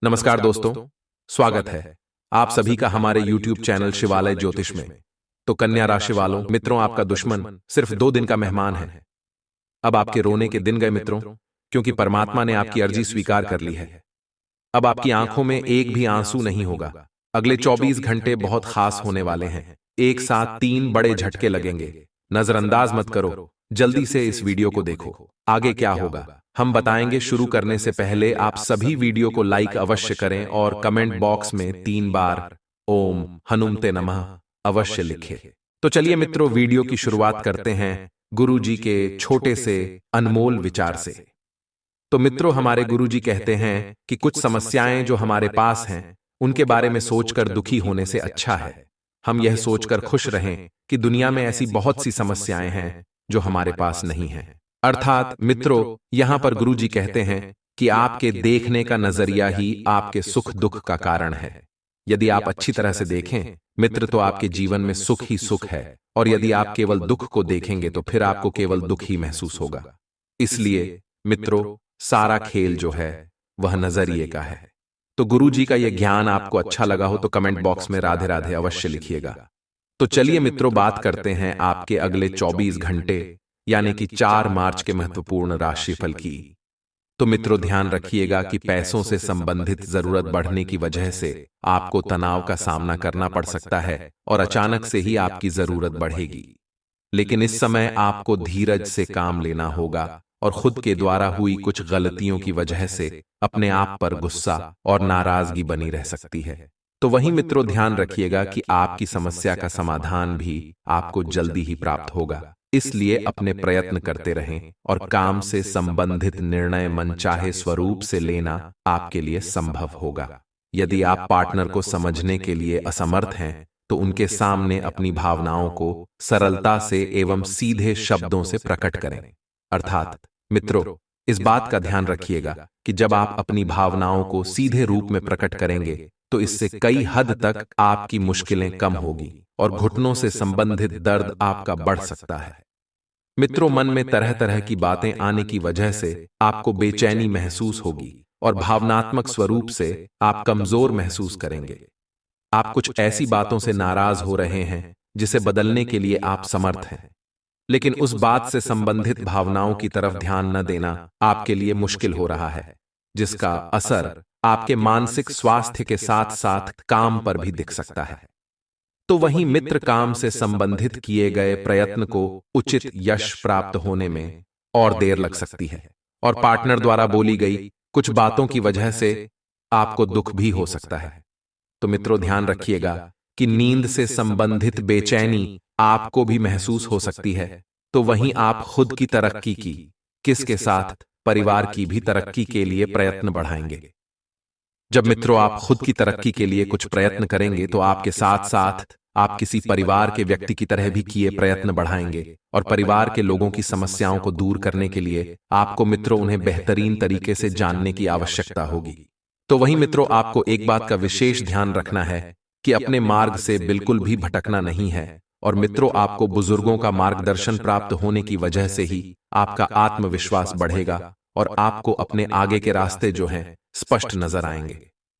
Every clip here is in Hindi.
नमस्कार दोस्तों, स्वागत है आप सभी का हमारे YouTube चैनल शिवालय ज्योतिष में। तो कन्या राशि वालों मित्रों, आपका दुश्मन सिर्फ 2 दिन का मेहमान है। अब आपके रोने के दिन गए मित्रों, क्योंकि परमात्मा ने आपकी अर्जी स्वीकार कर ली है। अब आपकी आंखों में एक भी आंसू नहीं होगा। अगले 24 घंटे बहुत खास होने वाले हैं। एक साथ 3 बड़े झटके लगेंगे। नजरअंदाज मत करो, जल्दी से इस वीडियो को देखो। आगे क्या होगा हम बताएंगे। शुरू करने से पहले आप सभी वीडियो को लाइक अवश्य करें और कमेंट बॉक्स में 3 बार ओम हनुमते नमः अवश्य लिखें। तो चलिए मित्रों, वीडियो की शुरुआत करते हैं गुरु जी के छोटे से अनमोल विचार से। तो मित्रों, हमारे गुरु जी कहते हैं कि कुछ समस्याएं जो हमारे पास हैं उनके बारे में सोचकर दुखी होने से अच्छा है हम यह सोचकर खुश रहें कि दुनिया में ऐसी बहुत सी समस्याएं हैं जो हमारे पास नहीं हैं। अर्थात मित्रों, यहां पर गुरु जी कहते हैं कि आपके देखने का नजरिया ही आपके सुख दुख का कारण है। यदि आप अच्छी तरह से देखें मित्र, तो आपके जीवन में सुख ही सुख है, और यदि आप केवल दुख को देखेंगे तो फिर आपको केवल दुख ही महसूस होगा। इसलिए मित्रों, सारा खेल जो है वह नजरिए का है। तो गुरु जी का यह ज्ञान आपको अच्छा लगा हो तो कमेंट बॉक्स में राधे राधे अवश्य लिखिएगा। तो चलिए मित्रों, बात करते हैं आपके अगले 24 घंटे यानी कि 4 मार्च के महत्वपूर्ण राशिफल की। तो मित्रों, ध्यान रखिएगा कि पैसों से संबंधित जरूरत बढ़ने की वजह से आपको तनाव का सामना करना पड़ सकता है और अचानक से ही आपकी जरूरत बढ़ेगी। लेकिन इस समय आपको धीरज से काम लेना होगा और खुद के द्वारा हुई कुछ गलतियों की वजह से अपने आप पर गुस्सा और नाराजगी बनी रह सकती है। तो वहीं मित्रों, ध्यान रखिएगा कि आपकी समस्या का समाधान भी आपको जल्दी ही प्राप्त होगा। इसलिए अपने प्रयत्न करते रहें और काम से संबंधित निर्णय मनचाहे स्वरूप से लेना आपके लिए संभव होगा। यदि आप पार्टनर को समझने के लिए असमर्थ हैं तो उनके सामने अपनी भावनाओं को सरलता से एवं सीधे शब्दों से प्रकट करें। अर्थात मित्रों, इस बात का ध्यान रखिएगा कि जब आप अपनी भावनाओं को सीधे रूप में प्रकट करेंगे तो इससे कई हद तक आपकी मुश्किलें कम होगी और घुटनों से संबंधित दर्द आपका बढ़ सकता है। मित्रों, मन में तरह तरह की बातें आने की वजह से आपको बेचैनी महसूस होगी और भावनात्मक स्वरूप से आप कमजोर महसूस करेंगे। आप कुछ ऐसी बातों से नाराज हो रहे हैं जिसे बदलने के लिए आप समर्थ हैं, लेकिन उस बात से संबंधित भावनाओं की तरफ ध्यान न देना आपके लिए मुश्किल हो रहा है, जिसका असर आपके मानसिक स्वास्थ्य के साथ साथ काम पर भी दिख सकता है। तो वहीं मित्र, काम से संबंधित किए गए प्रयत्न को उचित यश प्राप्त होने में और देर लग सकती है और पार्टनर द्वारा बोली गई कुछ बातों की वजह से आपको दुख भी हो सकता है। तो मित्रों, ध्यान रखिएगा कि नींद से संबंधित बेचैनी आपको भी महसूस हो सकती है। तो वहीं आप खुद की तरक्की की किसके साथ परिवार की भी तरक्की के लिए प्रयत्न बढ़ाएंगे। जब मित्रों आप खुद की तरक्की के लिए कुछ प्रयत्न करेंगे तो आपके साथ साथ आप किसी परिवार के व्यक्ति की तरह भी किए प्रयत्न बढ़ाएंगे और परिवार के लोगों की समस्याओं को दूर करने के लिए आपको मित्रों उन्हें बेहतरीन तरीके से जानने की आवश्यकता होगी। तो वहीं मित्रों, आपको एक बात का विशेष ध्यान रखना है कि अपने मार्ग से बिल्कुल भी भटकना नहीं है। और मित्रों, आपको बुजुर्गों का मार्गदर्शन प्राप्त होने की वजह से ही आपका आत्मविश्वास बढ़ेगा और आपको अपने आगे के रास्ते जो हैं स्पष्ट नजर आएंगे।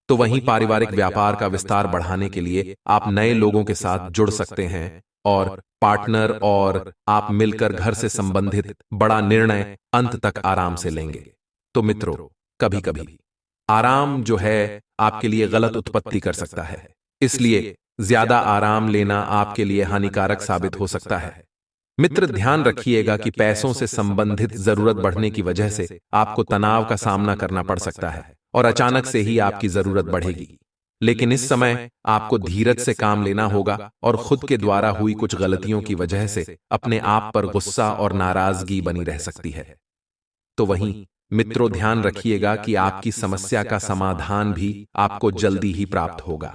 तो वहीं पारिवारिक व्यापार का विस्तार बढ़ाने के लिए आप नए लोगों के साथ जुड़ सकते हैं और पार्टनर और आप मिलकर घर से संबंधित बड़ा निर्णय अंत तक आराम से लेंगे। तो मित्रों, कभी कभी आराम जो है आपके लिए गलत उत्पत्ति कर सकता है, इसलिए ज्यादा आराम लेना आपके लिए हानिकारक साबित हो सकता है। मित्र, ध्यान रखिएगा कि पैसों से संबंधित जरूरत बढ़ने की वजह से आपको तनाव का सामना करना पड़ सकता है और अचानक से ही आपकी जरूरत बढ़ेगी। लेकिन इस समय आपको धीरज से काम लेना होगा और खुद के द्वारा हुई कुछ गलतियों की वजह से अपने आप पर गुस्सा और नाराजगी बनी रह सकती है। तो वहीं मित्रों, ध्यान रखिएगा कि आपकी समस्या का समाधान भी आपको जल्दी ही प्राप्त होगा।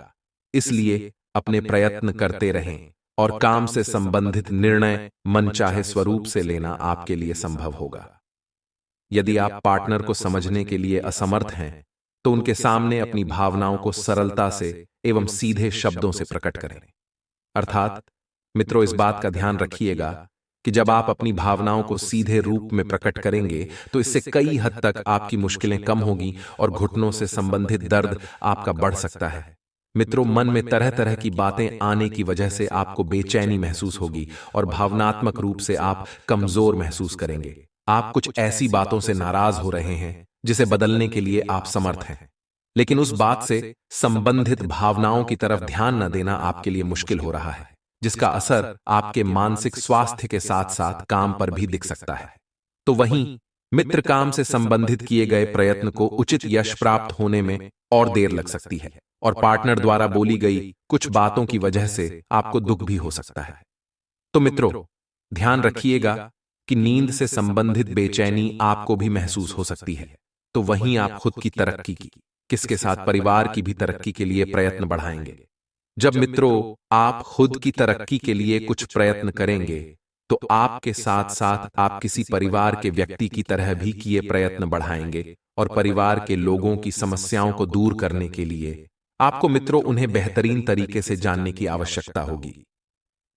इसलिए अपने प्रयत्न करते रहें और काम से संबंधित निर्णय मनचाहे स्वरूप से लेना आपके लिए संभव होगा। यदि आप पार्टनर को समझने के लिए असमर्थ हैं तो उनके सामने अपनी भावनाओं को सरलता से एवं सीधे शब्दों से प्रकट करें। अर्थात मित्रों, इस बात का ध्यान रखिएगा कि जब आप अपनी भावनाओं को सीधे रूप में प्रकट करेंगे तो इससे कई हद तक आपकी मुश्किलें कम होगी और घुटनों से संबंधित दर्द आपका बढ़ सकता है। मित्रों, मन में तरह तरह की बातें आने की वजह से आपको बेचैनी महसूस होगी और भावनात्मक रूप से आप कमजोर महसूस करेंगे। आप कुछ ऐसी बातों से नाराज हो रहे हैं जिसे बदलने के लिए आप समर्थ हैं, लेकिन उस बात से संबंधित भावनाओं की तरफ ध्यान न देना आपके लिए मुश्किल हो रहा है, जिसका असर आपके मानसिक स्वास्थ्य के साथ साथ काम पर भी दिख सकता है। तो वहीं मित्र काम से संबंधित किए गए प्रयत्न को उचित यश प्राप्त होने में और देर लग सकती है और पार्टनर द्वारा बोली गई कुछ बातों की वजह से आपको दुख भी हो सकता है। तो मित्रों, ध्यान रखिएगा कि नींद से संबंधित बेचैनी आपको भी महसूस हो सकती है। तो वहीं आप खुद की तरक्की की, किसके साथ परिवार की भी तरक्की के लिए प्रयत्न बढ़ाएंगे। जब मित्रों आप खुद की तरक्की के लिए कुछ प्रयत्न करेंगे तो आपके साथ साथ आप किसी परिवार के व्यक्ति की तरह भी किए प्रयत्न बढ़ाएंगे और परिवार के लोगों की समस्याओं को दूर करने के लिए आपको मित्रों उन्हें बेहतरीन तरीके से जानने की आवश्यकता होगी।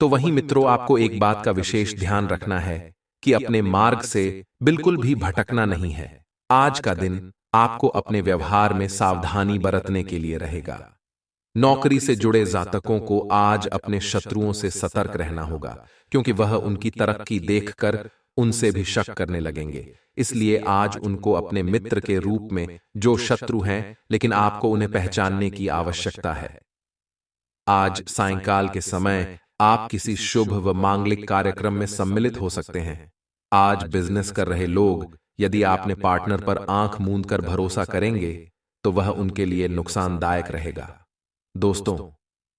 तो वहीं मित्रों आपको एक बात का विशेष ध्यान रखना है कि अपने मार्ग से बिल्कुल भी भटकना नहीं है। आज का दिन आपको अपने व्यवहार में सावधानी बरतने के लिए रहेगा। नौकरी से जुड़े जातकों को आज अपने शत्रुओं से सतर्क रहना होगा, क्योंकि वह उनकी तरक्की देखकर उनसे भी शक करने लगेंगे। इसलिए आज उनको अपने मित्र के रूप में जो शत्रु हैं, लेकिन आपको उन्हें पहचानने की आवश्यकता है। आज सायंकाल के समय आप किसी शुभ व मांगलिक कार्यक्रम में सम्मिलित हो सकते हैं। आज बिजनेस कर रहे लोग यदि आपने पार्टनर पर आंख मूंद कर भरोसा करेंगे तो वह उनके लिए नुकसानदायक रहेगा। दोस्तों,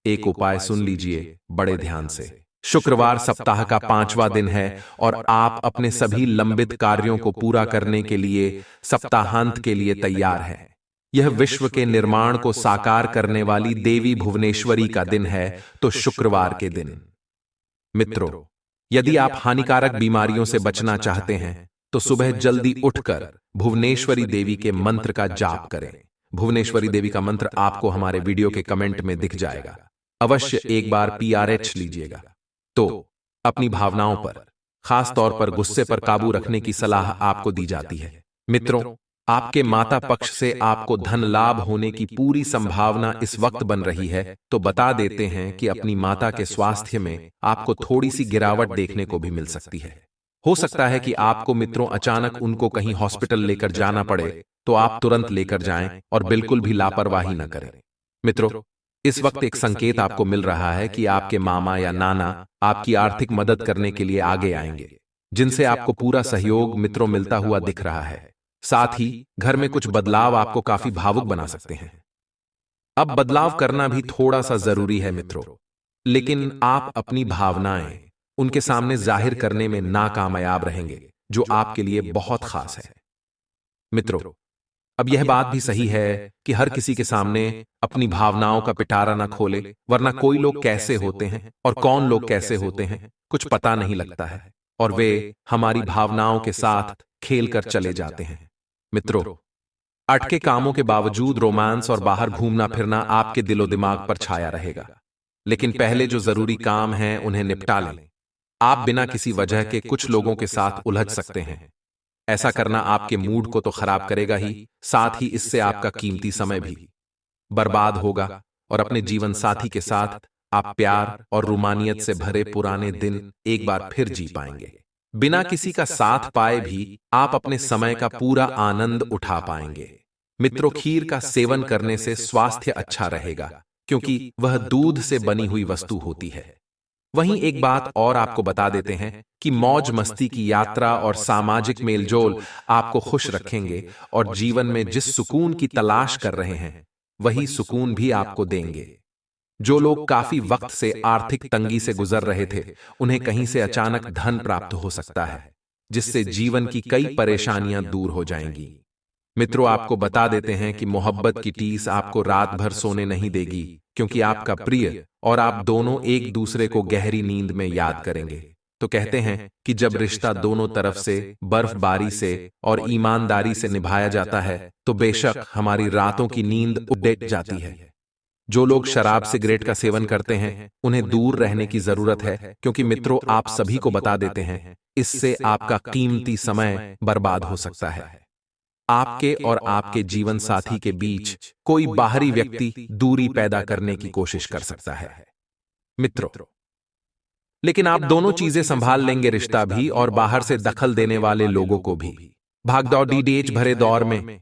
एक उपाय सुन लीजिए बड़े ध्यान से। शुक्रवार सप्ताह का 5वां दिन है और आप अपने सभी लंबित कार्यों को पूरा करने के लिए सप्ताहांत के लिए तैयार हैं। यह विश्व के निर्माण को साकार करने वाली देवी भुवनेश्वरी का दिन है, तो शुक्रवार के दिन मित्रों, यदि आप हानिकारक बीमारियों से बचना चाहते हैं तो सुबह जल्दी उठकर भुवनेश्वरी देवी के मंत्र का जाप करें। भुवनेश्वरी देवी का मंत्र आपको हमारे वीडियो के कमेंट में दिख जाएगा। अवश्य एक बार PRH लीजिएगा। तो अपनी भावनाओं पर, खास तौर पर गुस्से पर काबू रखने की सलाह आपको दी जाती है। मित्रों, आपके माता पक्ष से आपको धन लाभ होने की पूरी संभावना इस वक्त बन रही है, तो बता देते हैं कि अपनी माता के स्वास्थ्य में आपको थोड़ी सी गिरावट देखने को भी मिल सकती है। हो सकता है कि आपको मित्रों अचानक उनको कहीं हॉस्पिटल लेकर जाना पड़े, तो आप तुरंत लेकर जाएं और बिल्कुल भी लापरवाही न करें। मित्रों, इस वक्त एक संकेत आपको मिल रहा है कि आपके मामा या नाना आपकी आर्थिक मदद करने के लिए आगे आएंगे, जिनसे आपको पूरा सहयोग मित्रों मिलता हुआ दिख रहा है। साथ ही घर में कुछ बदलाव आपको काफी भावुक बना सकते हैं। अब बदलाव करना भी थोड़ा सा जरूरी है मित्रों, लेकिन आप अपनी भावनाएं उनके सामने जाहिर करने में नाकामयाब रहेंगे, जो आपके लिए बहुत खास है। मित्रों, अब यह बात भी सही है कि हर किसी के सामने अपनी भावनाओं का पिटारा न खोले, वरना कोई लोग कैसे होते हैं और कौन लोग कैसे होते हैं कुछ पता नहीं लगता है और वे हमारी भावनाओं के साथ खेल कर चले जाते हैं। मित्रों, अटके कामों के बावजूद रोमांस और बाहर घूमना फिरना आपके दिलो दिमाग पर छाया रहेगा, लेकिन पहले जो जरूरी काम हैं उन्हें निपटा लें। आप बिना किसी वजह के कुछ लोगों के साथ उलझ सकते हैं। ऐसा करना आपके मूड को तो खराब करेगा ही, साथ ही इससे आपका कीमती समय भी बर्बाद होगा और अपने जीवन साथी के साथ आप प्यार और रूमानियत से भरे पुराने दिन एक बार फिर जी पाएंगे। बिना किसी का साथ पाए भी आप अपने समय का पूरा आनंद उठा पाएंगे। मित्रों, खीर का सेवन करने से स्वास्थ्य अच्छा रहेगा, क्योंकि वह दूध से बनी हुई वस्तु होती है। वहीं एक बात और आपको बता देते हैं कि मौज मस्ती की यात्रा और सामाजिक मेलजोल आपको खुश रखेंगे और जीवन में जिस सुकून की तलाश कर रहे हैं वही सुकून भी आपको देंगे। जो लोग काफी वक्त से आर्थिक तंगी से गुजर रहे थे, उन्हें कहीं से अचानक धन प्राप्त हो सकता है, जिससे जीवन की कई परेशानियां दूर हो जाएंगी। मित्रों, आपको बता देते हैं कि मोहब्बत की टीस आपको रात भर सोने नहीं देगी, क्योंकि आपका प्रिय और आप दोनों एक दूसरे को गहरी नींद में याद करेंगे। तो कहते हैं कि जब रिश्ता दोनों तरफ से बर्फबारी से और ईमानदारी से निभाया जाता है, तो बेशक हमारी रातों की नींद उड़ जाती है। जो लोग शराब सिगरेट का सेवन करते हैं उन्हें दूर रहने की जरूरत है, क्योंकि मित्रों आप सभी को बता देते हैं इससे आपका कीमती समय बर्बाद हो सकता है। आपके और आपके जीवन साथी के बीच कोई बाहरी व्यक्ति दूरी पैदा करने की कोशिश कर सकता है मित्रों। लेकिन आप दोनों चीजें संभाल लेंगे, रिश्ता भी और बाहर से दखल देने वाले लोगों को भी। भागदौड़ डीडीएच भरे दौर में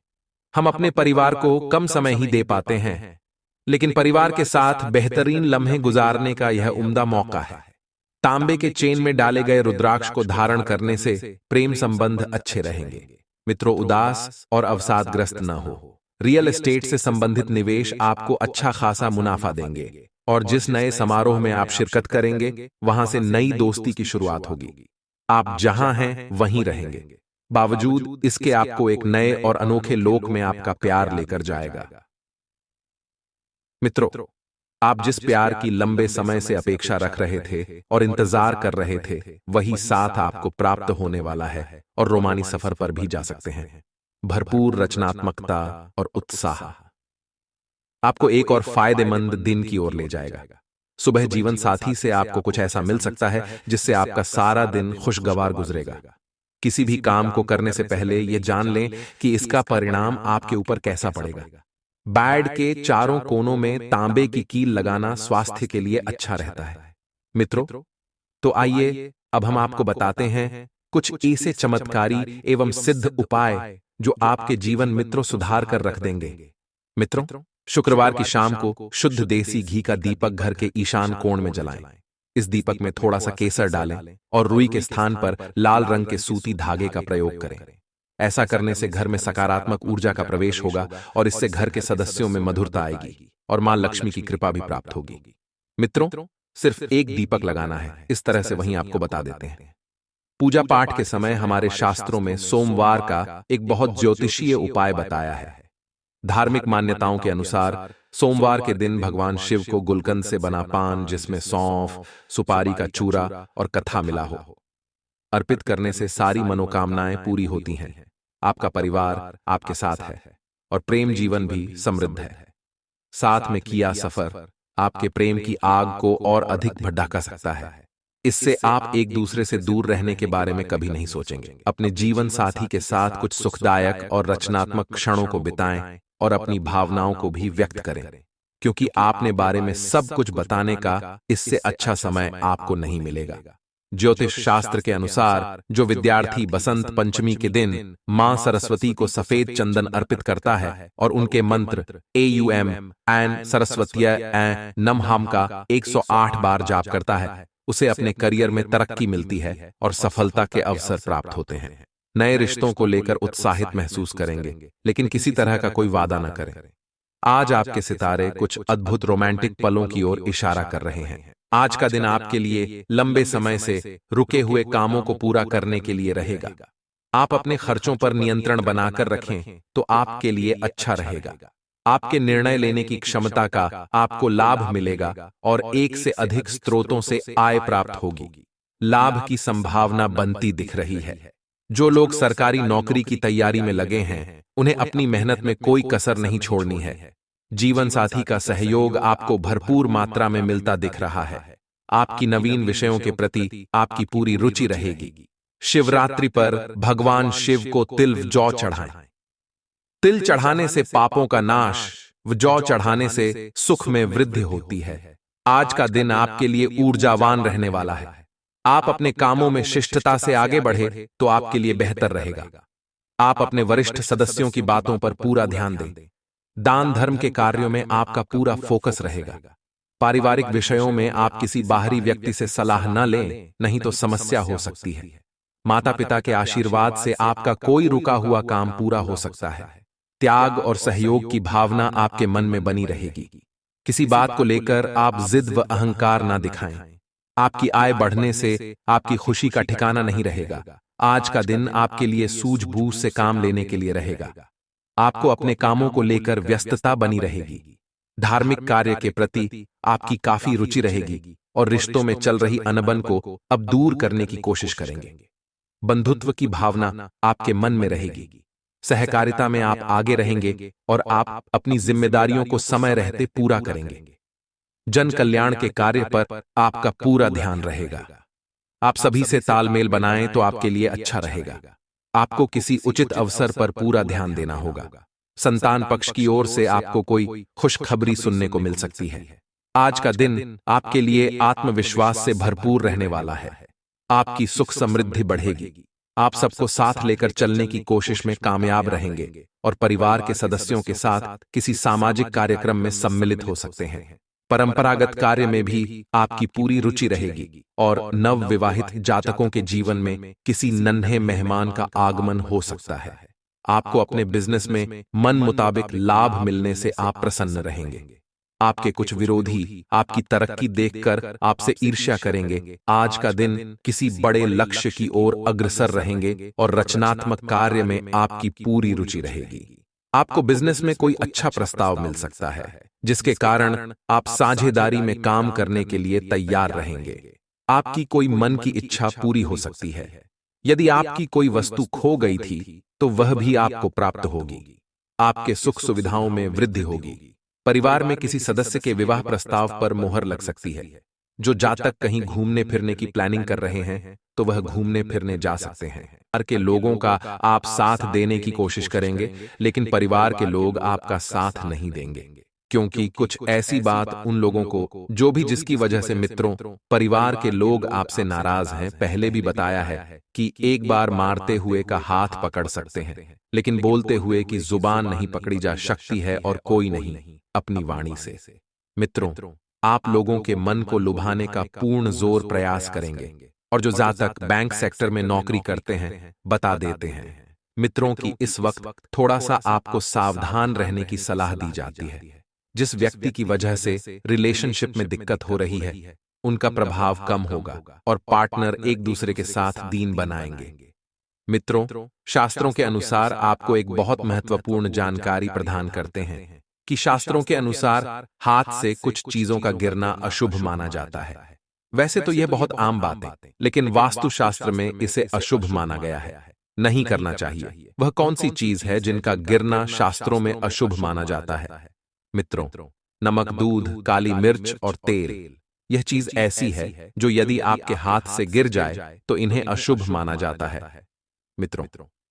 हम अपने परिवार को कम समय ही दे पाते हैं, लेकिन परिवार के साथ बेहतरीन लम्हे गुजारने का यह उम्दा मौका है। तांबे के चेन में डाले गए रुद्राक्ष को धारण करने से प्रेम संबंध अच्छे रहेंगे मित्रों। उदास और अवसादग्रस्त न हो। रियल एस्टेट से संबंधित निवेश आपको अच्छा खासा मुनाफा देंगे और जिस नए समारोह में आप शिरकत करेंगे वहां से नई दोस्ती की शुरुआत होगी। आप जहां हैं वहीं रहेंगे, बावजूद इसके आपको एक नए और अनोखे लोक में आपका प्यार लेकर जाएगा। मित्रों, आप जिस प्यार की लंबे समय से अपेक्षा रख रहे थे और इंतजार कर रहे थे, वही साथ आपको प्राप्त होने वाला है और रोमानी सफर पर भी जा सकते हैं। भरपूर रचनात्मकता और उत्साह आपको एक और फायदेमंद दिन की ओर ले जाएगा। सुबह जीवन साथी से आपको कुछ ऐसा मिल सकता है जिससे आपका सारा दिन खुशगवार गुजरेगा। किसी भी काम को करने से पहले यह जान लें कि इसका परिणाम आपके ऊपर कैसा पड़ेगा। बेड के चारों कोनों में तांबे की कील लगाना स्वास्थ्य के लिए अच्छा रहता है मित्रों। तो आइए अब हम आपको बताते हैं कुछ ऐसे चमत्कारी एवं सिद्ध उपाय जो आपके जीवन मित्रों सुधार कर रख देंगे। मित्रों, शुक्रवार की शाम को शुद्ध देसी घी का दीपक घर के ईशान कोण में जलाएं। इस दीपक में थोड़ा सा केसर डालें और रुई के स्थान पर लाल रंग के सूती धागे का प्रयोग करें। ऐसा करने से घर में सकारात्मक ऊर्जा का प्रवेश होगा और इससे घर के सदस्यों में मधुरता आएगी और मां लक्ष्मी की कृपा भी प्राप्त होगी। मित्रों, सिर्फ एक दीपक लगाना है, इस तरह से वहीं आपको बता देते हैं। पूजा पाठ के समय हमारे शास्त्रों में सोमवार का एक बहुत ज्योतिषीय उपाय बताया है। धार्मिक मान्यताओं के अनुसार सोमवार के दिन भगवान शिव को गुलकंद से बना पान, जिसमें सौंफ, सुपारी का चूरा और कथा मिला हो, अर्पित करने से सारी मनोकामनाएं पूरी होती हैं। आपका परिवार आपके साथ है और प्रेम जीवन भी समृद्ध है। साथ में किया सफर आपके प्रेम की आग को और अधिक भड़का सकता है। इससे आप एक दूसरे से दूर रहने के बारे में कभी नहीं सोचेंगे। अपने जीवन साथी के साथ कुछ सुखदायक और रचनात्मक क्षणों को बिताएं और अपनी भावनाओं को भी व्यक्त करें, क्योंकि आपने बारे में सब कुछ बताने का इससे अच्छा समय आपको नहीं मिलेगा। ज्योतिष शास्त्र के अनुसार जो विद्यार्थी बसंत पंचमी के दिन मां सरस्वती को सफेद चंदन अर्पित करता है और उनके मंत्र AUM एन सरस्वतीय नमहाम का 108 बार जाप करता है, उसे अपने करियर में तरक्की मिलती है और सफलता के अवसर प्राप्त होते हैं। नए रिश्तों को लेकर उत्साहित महसूस करेंगे, लेकिन किसी तरह का कोई वादा न करें। आज आपके सितारे कुछ अद्भुत रोमांटिक पलों की ओर इशारा कर रहे हैं। आज का दिन आपके लिए लंबे समय से रुके हुए कामों को पूरा करने के लिए रहेगा। आप अपने खर्चों पर नियंत्रण बनाकर रखें तो आपके लिए अच्छा रहेगा। आपके निर्णय लेने की क्षमता का आपको लाभ मिलेगा और एक से अधिक स्रोतों से आय प्राप्त होगी। लाभ की संभावना बनती दिख रही है। जो लोग सरकारी नौकरी की तैयारी में लगे हैं, उन्हें अपनी मेहनत में कोई कसर नहीं छोड़नी है। जीवन साथी का सहयोग आपको भरपूर मात्रा में मिलता दिख रहा है। आपकी नवीन विषयों के प्रति आपकी पूरी रुचि रहेगी। शिवरात्रि पर भगवान शिव को तिल जौ चढ़ाएं। तिल चढ़ाने से पापों का नाश व जौ चढ़ाने से सुख में वृद्धि होती है। आज का दिन आपके लिए ऊर्जावान रहने वाला है। आप अपने कामों में शिष्टता से आगे बढ़े तो आपके लिए बेहतर रहेगा। आप अपने वरिष्ठ सदस्यों की बातों पर पूरा ध्यान दें। दान धर्म के कार्यों में आपका पूरा फोकस रहेगा। पारिवारिक विषयों में आप किसी बाहरी व्यक्ति से सलाह न लें, नहीं तो समस्या हो सकती है। माता पिता के आशीर्वाद से आपका कोई रुका हुआ काम पूरा हो सकता है। त्याग और सहयोग की भावना आपके मन में बनी रहेगी। किसी बात को लेकर आप जिद व अहंकार ना दिखाएं। आपकी आय बढ़ने से आपकी खुशी का ठिकाना नहीं रहेगा। आज का दिन आपके लिए सूझबूझ से काम लेने के लिए रहेगा। आपको अपने कामों को लेकर व्यस्तता बनी रहेगी। धार्मिक कार्य के प्रति आपकी काफी रुचि रहेगी और रिश्तों में चल रही अनबन को अब दूर करने की कोशिश करेंगे। बंधुत्व की भावना आपके मन में रहेगी। सहकारिता में आप आगे रहेंगे और आप अपनी जिम्मेदारियों को समय रहते पूरा करेंगे। जन कल्याण के कार्य पर आपका पूरा ध्यान रहेगा। आप सभी से तालमेल बनाएं तो आपके लिए अच्छा रहेगा। आपको किसी उचित अवसर पर पूरा ध्यान देना होगा। संतान पक्ष की ओर से आपको कोई खुशखबरी सुनने को मिल सकती है। आज का दिन आपके लिए आत्मविश्वास से भरपूर रहने वाला है। आपकी सुख समृद्धि बढ़ेगी। आप सबको साथ लेकर चलने की कोशिश में कामयाब रहेंगे और परिवार के सदस्यों के साथ किसी सामाजिक कार्यक्रम में सम्मिलित हो सकते हैं। परंपरागत कार्य में भी आपकी पूरी रुचि रहेगी और नव विवाहित जातकों के जीवन में किसी नन्हे मेहमान का आगमन हो सकता है। आपको अपने बिजनेस में मन मुताबिक लाभ मिलने से आप प्रसन्न रहेंगे। आपके कुछ विरोधी आपकी तरक्की देखकर आपसे ईर्ष्या करेंगे। आज का दिन किसी बड़े लक्ष्य की ओर अग्रसर रहेंगे और रचनात्मक कार्य में आपकी पूरी रुचि रहेगी। आपको बिजनेस में कोई अच्छा प्रस्ताव मिल सकता है, जिसके कारण आप साझेदारी में काम करने के लिए तैयार रहेंगे। आपकी कोई मन की इच्छा पूरी हो सकती है। यदि आपकी कोई वस्तु खो गई थी तो वह भी आपको प्राप्त होगी। आपके सुख सुविधाओं में वृद्धि होगी। परिवार में किसी सदस्य के विवाह प्रस्ताव पर मोहर लग सकती है। जो जातक कहीं घूमने फिरने की प्लानिंग कर रहे हैं तो वह घूमने फिरने जा सकते हैं। परिवार के लोगों का आप साथ देने की कोशिश करेंगे, लेकिन परिवार के लोग आपका साथ नहीं देंगे, क्योंकि कुछ ऐसी बात उन लोगों को जो भी जिसकी वजह से मित्रों परिवार के लोग आपसे नाराज हैं। पहले भी बताया है कि एक बार मारते हुए का हाथ पकड़ सकते हैं, लेकिन बोलते हुए की जुबान नहीं पकड़ी जा सकती है और कोई नहीं अपनी वाणी से। मित्रों, आप लोगों के मन को लुभाने का पूर्ण जोर प्रयास करेंगे और जो जातक बैंक सेक्टर में नौकरी करते हैं बता देते हैं मित्रों की इस वक्त थोड़ा सा आपको सावधान रहने की सलाह दी जाती है। जिस व्यक्ति की वजह से रिलेशनशिप में दिक्कत हो रही है उनका प्रभाव कम होगा और पार्टनर एक दूसरे के साथ दीन बनाएंगे। मित्रों, शास्त्रों के अनुसार आपको एक बहुत महत्वपूर्ण जानकारी प्रदान करते हैं कि शास्त्रों के अनुसार हाथ से कुछ चीजों का गिरना अशुभ माना जाता है। वैसे तो यह बहुत आम बात है, लेकिन वास्तुशास्त्र में इसे अशुभ माना गया है, नहीं करना चाहिए। वह कौन सी चीज है जिनका गिरना शास्त्रों में अशुभ माना जाता है? मित्रों, नमक, दूध, काली मिर्च और तेल। यह चीज ऐसी है जो यदि आपके हाथ से गिर जाए तो इन्हें अशुभ माना जाता है। मित्रों,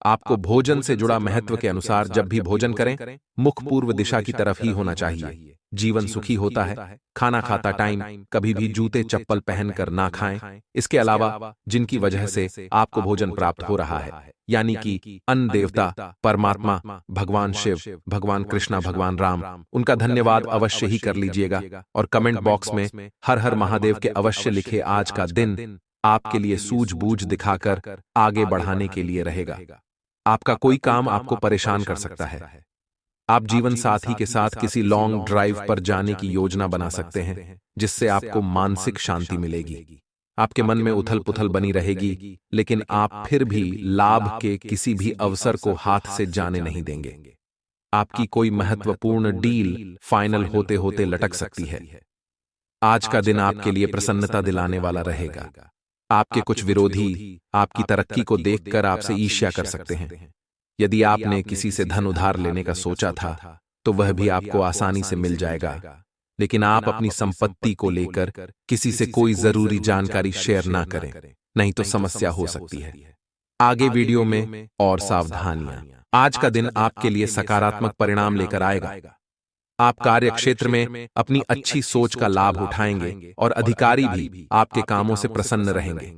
आपको भोजन से जुड़ा महत्व के अनुसार जब भी भोजन करें मुख पूर्व दिशा की तरफ ही होना चाहिए। जीवन सुखी होता है। खाना खाता टाइम कभी भी जूते चप्पल पहनकर ना खाएं। इसके अलावा जिनकी वजह से आपको भोजन प्राप्त हो रहा है, यानी कि अन्न देवता परमात्मा भगवान शिव, भगवान कृष्णा, भगवान राम, उनका धन्यवाद अवश्य ही कर लीजिएगा और कमेंट बॉक्स में हर हर महादेव के अवश्य लिखे। आज का दिन आपके लिए सूझबूझ दिखाकर आगे बढ़ाने के लिए रहेगा। आपका कोई काम आपको परेशान कर सकता है। आप जीवन साथी के साथ किसी लॉन्ग ड्राइव पर जाने की योजना बना सकते हैं, जिससे आपको मानसिक शांति मिलेगी। आपके मन में उथल पुथल बनी रहेगी, लेकिन आप फिर भी लाभ के किसी भी अवसर को हाथ से जाने नहीं देंगे। आपकी कोई महत्वपूर्ण डील फाइनल होते होते लटक सकती है। आज का दिन आपके लिए प्रसन्नता दिलाने वाला रहेगा। आपके कुछ विरोधी आपकी तरक्की को देखकर आपसे ईर्ष्या कर सकते हैं। यदि आपने किसी से धन उधार लेने का सोचा था तो वह भी आपको आसानी से मिल जाएगा, लेकिन आप अपनी संपत्ति को लेकर किसी से कोई जरूरी जानकारी शेयर ना करें, नहीं तो समस्या हो सकती है। आगे वीडियो में और सावधानियां। आज का दिन आपके लिए सकारात्मक परिणाम लेकर आएगा। आप कार्य क्षेत्र में अपनी अच्छी सोच का लाभ उठाएंगे और अधिकारी भी आपके कामों से प्रसन्न रहेंगे।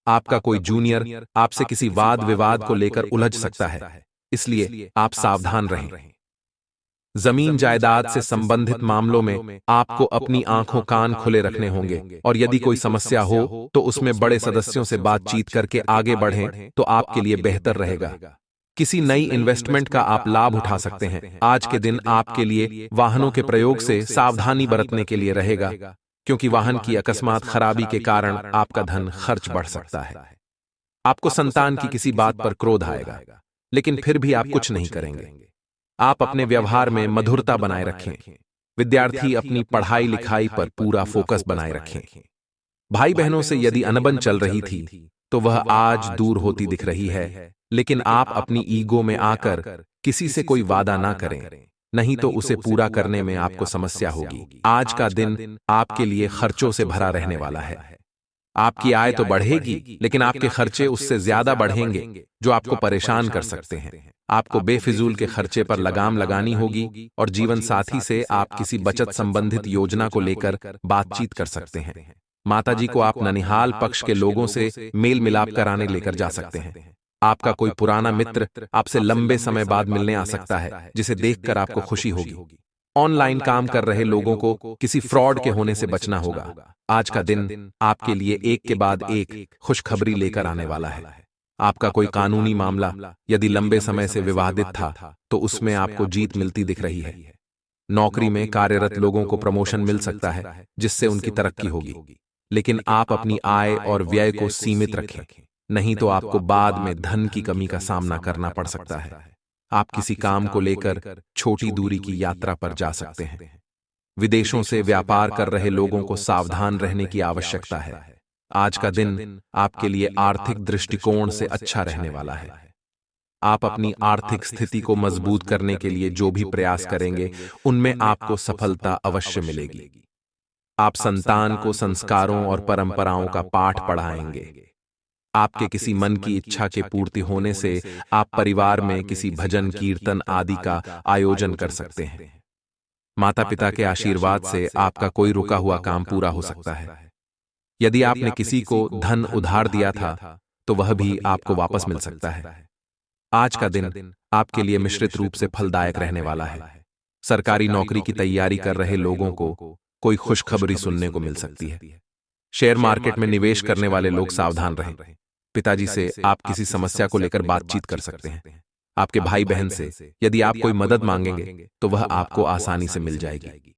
आपका कोई जूनियर आपसे किसी वाद विवाद को लेकर उलझ सकता है, इसलिए आप सावधान रहें। जमीन जायदाद से संबंधित मामलों में आपको अपनी आंखों कान खुले रखने होंगे और यदि कोई समस्या हो तो उसमें बड़े सदस्यों से बातचीत करके आगे बढ़ें तो आपके लिए बेहतर रहेगा। किसी नई इन्वेस्टमेंट का आप लाभ उठा सकते हैं। आज के दिन आपके लिए वाहनों के प्रयोग से सावधानी बरतने के लिए रहेगा, क्योंकि वाहन की अकस्मात खराबी के कारण आपका धन खर्च बढ़ सकता है। आपको संतान की किसी बात पर क्रोध आएगा, लेकिन फिर भी आप कुछ नहीं करेंगे। आप अपने व्यवहार में मधुरता बनाए रखें। विद्यार्थी अपनी पढ़ाई लिखाई पर पूरा फोकस बनाए रखें। भाई बहनों से यदि अनबन चल रही थी तो वह आज दूर होती दिख रही है, लेकिन आप अपनी ईगो में आकर किसी से कोई वादा ना करें, नहीं तो उसे पूरा करने में आपको समस्या होगी। आज का दिन आपके लिए खर्चों से भरा रहने वाला है। आपकी आय तो बढ़ेगी, लेकिन आपके खर्चे उससे ज्यादा बढ़ेंगे, जो आपको परेशान कर सकते हैं। आपको बेफिजूल के खर्चे पर लगाम लगानी होगी और जीवन साथी से आप किसी बचत संबंधित योजना को लेकर बातचीत कर सकते हैं। माताजी को आप ननिहाल पक्ष के लोगों से मेल मिलाप कराने लेकर जा सकते हैं। आपका कोई पुराना मित्र आपसे लंबे समय बाद मिलने आ सकता है, जिसे देखकर आपको खुशी होगी। ऑनलाइन काम कर रहे लोगों को किसी फ्रॉड के होने से बचना होगा। आज का दिन आपके लिए एक के बाद एक खुशखबरी लेकर आने वाला है। आपका कोई कानूनी मामला यदि लंबे समय से विवादित था, तो उसमें आपको जीत मिलती दिख रही है। नौकरी में कार्यरत लोगों को प्रमोशन मिल सकता है, जिससे उनकी तरक्की होगी। लेकिन आप अपनी आय और व्यय को सीमित रखें, नहीं तो आपको बाद में धन की कमी का सामना करना पड़ सकता है। आप किसी काम को लेकर छोटी दूरी की यात्रा पर जा सकते हैं। विदेशों से व्यापार कर रहे लोगों को सावधान रहने की आवश्यकता है। आज का दिन आपके लिए आर्थिक दृष्टिकोण से अच्छा रहने वाला है। आप अपनी आर्थिक स्थिति को मजबूत करने के लिए जो भी प्रयास करेंगे, उनमें आपको सफलता अवश्य मिलेगी। आप संतान को संस्कारों और परंपराओं का पाठ पढ़ाएंगे। आपके किसी मन की इच्छा के पूर्ति होने से आप परिवार में किसी भजन कीर्तन आदि का आयोजन कर सकते हैं। माता पिता के आशीर्वाद से आपका कोई रुका हुआ काम पूरा हो सकता है। यदि आपने किसी को धन उधार दिया था, तो वह भी आपको वापस मिल सकता है। आज का दिन आपके लिए मिश्रित रूप से फलदायक रहने वाला है। सरकारी नौकरी की तैयारी कर रहे लोगों को कोई खुशखबरी सुनने को मिल सकती है। शेयर मार्केट में निवेश करने वाले लोग सावधान रहें। पिताजी से आप किसी समस्या को लेकर बातचीत कर सकते हैं। आपके भाई बहन से यदि आप कोई मदद मांगेंगे, तो वह आपको आसानी से मिल जाएगी।